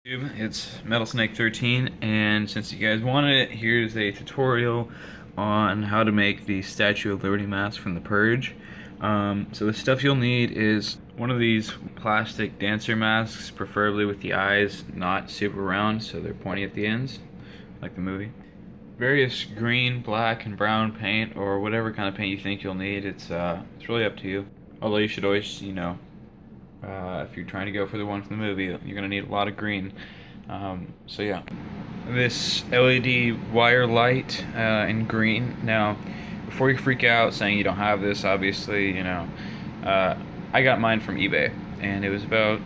It's Metal Snake 13, and since you guys wanted it, here's a tutorial on how to make the Statue of Liberty mask from the Purge. So the stuff you'll need is one of these plastic dancer masks, preferably with the eyes not super round, so they're pointy at the ends, like the movie. Various green, black, and brown paint, or whatever kind of paint you think you'll need. It's really up to you. Although you should always, if you're trying to go for the one from the movie, you're going to need a lot of green. So yeah. This LED wire light in green. Now, before you freak out saying you don't have this, obviously, I got mine from eBay, and it was about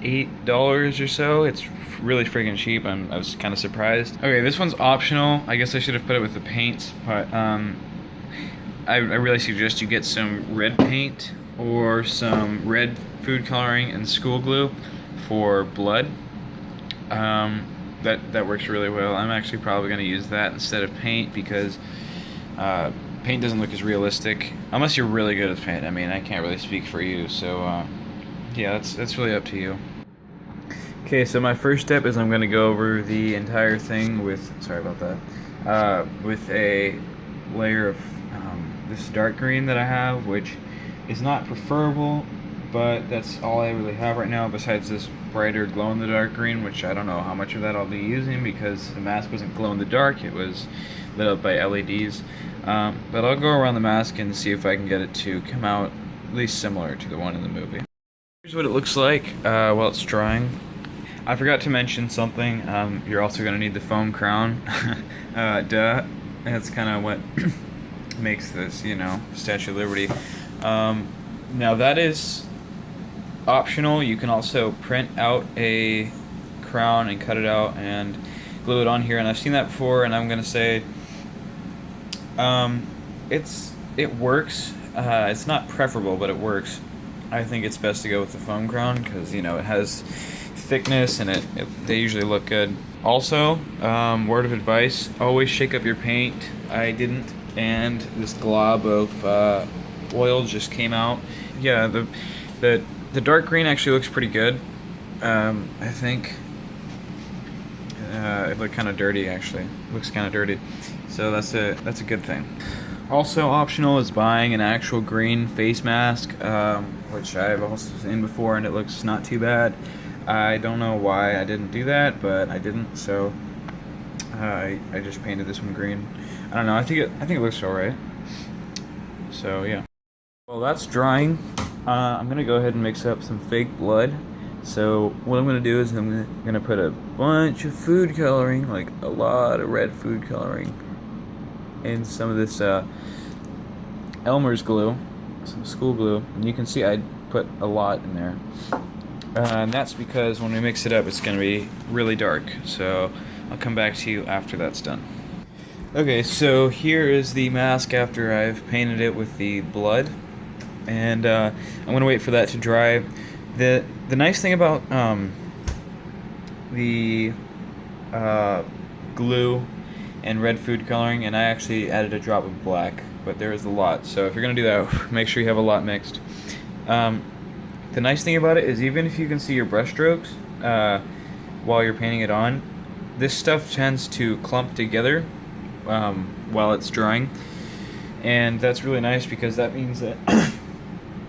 $8 or so. It's really friggin' cheap. I was kind of surprised. Okay, this one's optional. I guess I should have put it with the paints, but I really suggest you get some red paint or some red food coloring and school glue for blood. That works really well. I'm actually probably going to use that instead of paint because paint doesn't look as realistic unless you're really good at paint. I mean, I can't really speak for you, so yeah, that's really up to you. Okay, so my first step is I'm going to go over the entire thing with, sorry about that, with a layer of this dark green that I have, which is not preferable, but that's all I really have right now besides this brighter glow-in-the-dark green, which I don't know how much of that I'll be using because the mask wasn't glow-in-the-dark, it was lit up by LEDs. But I'll go around the mask and see if I can get it to come out at least similar to the one in the movie. Here's what it looks like while it's drying. I forgot to mention something. You're also going to need the foam crown. Duh. That's kind of what makes this, Statue of Liberty. Now that is optional. You can also print out a crown and cut it out and glue it on here. And I've seen that before, and I'm going to say it works. It's not preferable, but it works. I think it's best to go with the foam crown because, it has thickness and they usually look good. Also, word of advice, always shake up your paint. I didn't, and this glob of oil just came out. Yeah, the dark green actually looks pretty good. I think it looked kind of dirty actually. Looks kind of dirty, so that's a good thing. Also optional is buying an actual green face mask, which I've also seen before, and it looks not too bad. I don't know why I didn't do that, but I didn't, so I just painted this one green. I don't know. I think it looks alright. So yeah. Well, that's drying. I'm gonna go ahead and mix up some fake blood. So what I'm gonna do is I'm gonna put a bunch of food coloring, like a lot of red food coloring, and some of this Elmer's glue, some school glue, and you can see I put a lot in there. And that's because when we mix it up, it's going to be really dark. So I'll come back to you after that's done. Okay, so here is the mask after I've painted it with the blood. And I'm going to wait for that to dry. The nice thing about the glue and red food coloring, and I actually added a drop of black, but there is a lot. So if you're going to do that, make sure you have a lot mixed. The nice thing about it is even if you can see your brush strokes while you're painting it on, this stuff tends to clump together while it's drying, and that's really nice because that means that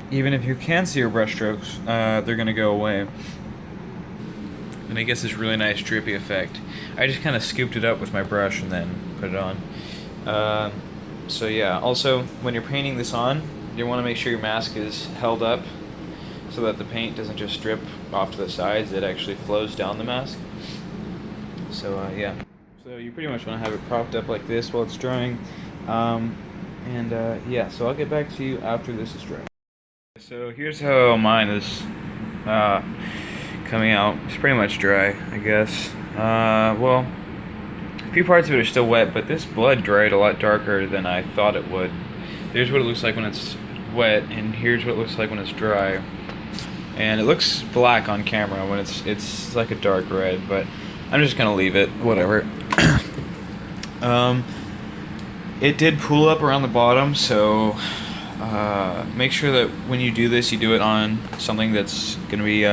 even if you can see your brush strokes, they're going to go away, and it gets this really nice drippy effect. I just kind of scooped it up with my brush and then put it on. So yeah, also when you're painting this on, you want to make sure your mask is held up so that the paint doesn't just drip off to the sides, it actually flows down the mask. So yeah. So you pretty much want to have it propped up like this while it's drying. Yeah, so I'll get back to you after this is dry. So here's how mine is coming out. It's pretty much dry, I guess. Well, a few parts of it are still wet, but this blood dried a lot darker than I thought it would. There's what it looks like when it's wet, and here's what it looks like when it's dry. And it looks black on camera when it's like a dark red, but I'm just gonna leave it, whatever. It did pool up around the bottom, so make sure that when you do this, you do it on something that's gonna be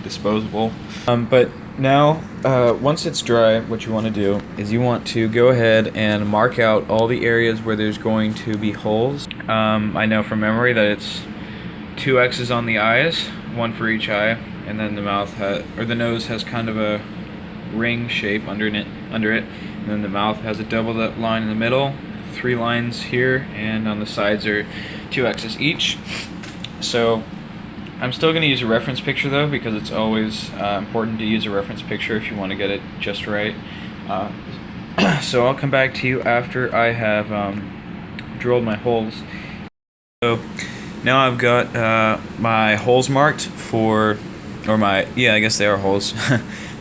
disposable. But now, once it's dry, what you want to do is you want to go ahead and mark out all the areas where there's going to be holes. I know from memory that it's 2 X's on the eyes, 1 for each eye, and then the the nose has kind of a ring shape under it, and then the mouth has a double line in the middle, 3 lines here, and on the sides are 2 X's each. So I'm still going to use a reference picture though, because it's always important to use a reference picture if you want to get it just right. So I'll come back to you after I have drilled my holes. So now I've got my holes marked for, I guess they are holes,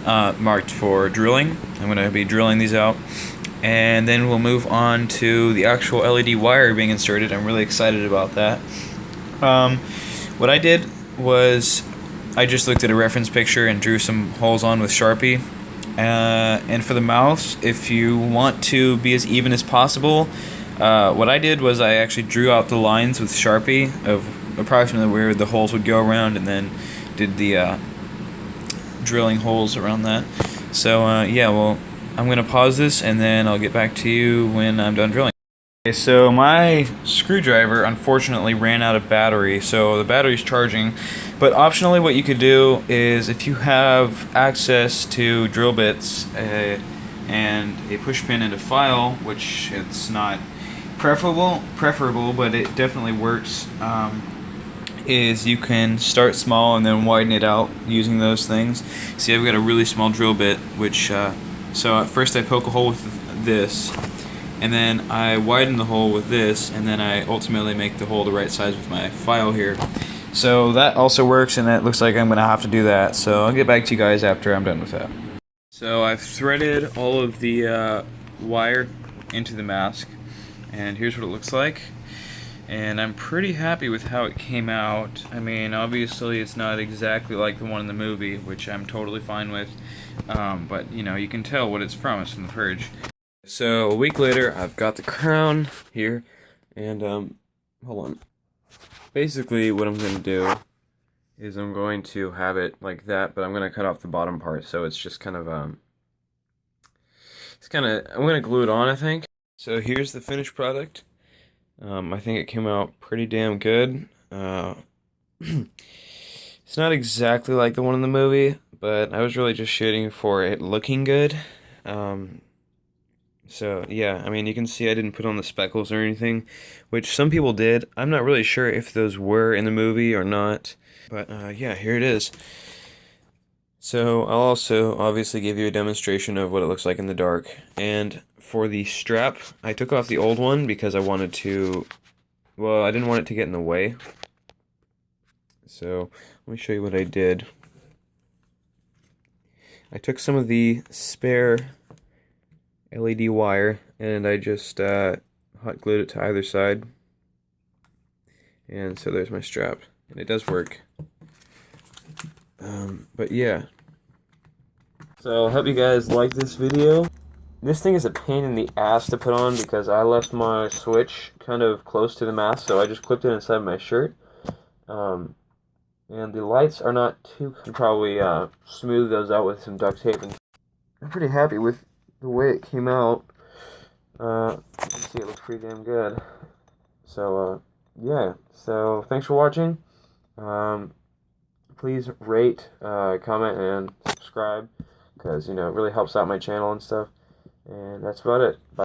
marked for drilling. I'm going to be drilling these out, and then we'll move on to the actual LED wire being inserted. I'm really excited about that. What I did was I just looked at a reference picture and drew some holes on with Sharpie. And for the mouth, if you want to be as even as possible, what I did was I actually drew out the lines with Sharpie of approximately where the holes would go around, and then did the drilling holes around that. So yeah, well, I'm going to pause this and then I'll get back to you when I'm done drilling. Okay, so my screwdriver unfortunately ran out of battery, so the battery's charging. But optionally, what you could do is, if you have access to drill bits and a push pin and a file, which it's not preferable, but it definitely works, is you can start small and then widen it out using those things. See, I've got a really small drill bit, which so at first I poke a hole with this, and then I widen the hole with this, and then I ultimately make the hole the right size with my file here. So that also works, and it looks like I'm going to have to do that. So I'll get back to you guys after I'm done with that. So I've threaded all of the wire into the mask, and here's what it looks like. And I'm pretty happy with how it came out. I mean, obviously it's not exactly like the one in the movie, which I'm totally fine with. But, you know, you can tell what it's from. It's from the Purge. So a week later, I've got the crown here, and hold on. Basically, what I'm going to do is I'm going to have it like that, but I'm going to cut off the bottom part, so it's just kind of I'm going to glue it on, I think. So here's the finished product. I think it came out pretty damn good. It's not exactly like the one in the movie, but I was really just shooting for it looking good. So yeah, I mean, you can see I didn't put on the speckles or anything, which some people did. I'm not really sure if those were in the movie or not, but yeah, here it is. So I'll also obviously give you a demonstration of what it looks like in the dark. And for the strap, I took off the old one because I wanted to, well, I didn't want it to get in the way. So let me show you what I did. I took some of the spare LED wire and I just hot glued it to either side. And so there's my strap, and it does work. But yeah. So I hope you guys like this video. This thing is a pain in the ass to put on because I left my switch kind of close to the mask, so I just clipped it inside my shirt. And the lights are not too, probably smooth those out with some duct tape. And I'm pretty happy with the way it came out. You can see it looks pretty damn good. So yeah, so thanks for watching. Please rate, comment, and subscribe, because, you know, it really helps out my channel and stuff. And that's about it. Bye.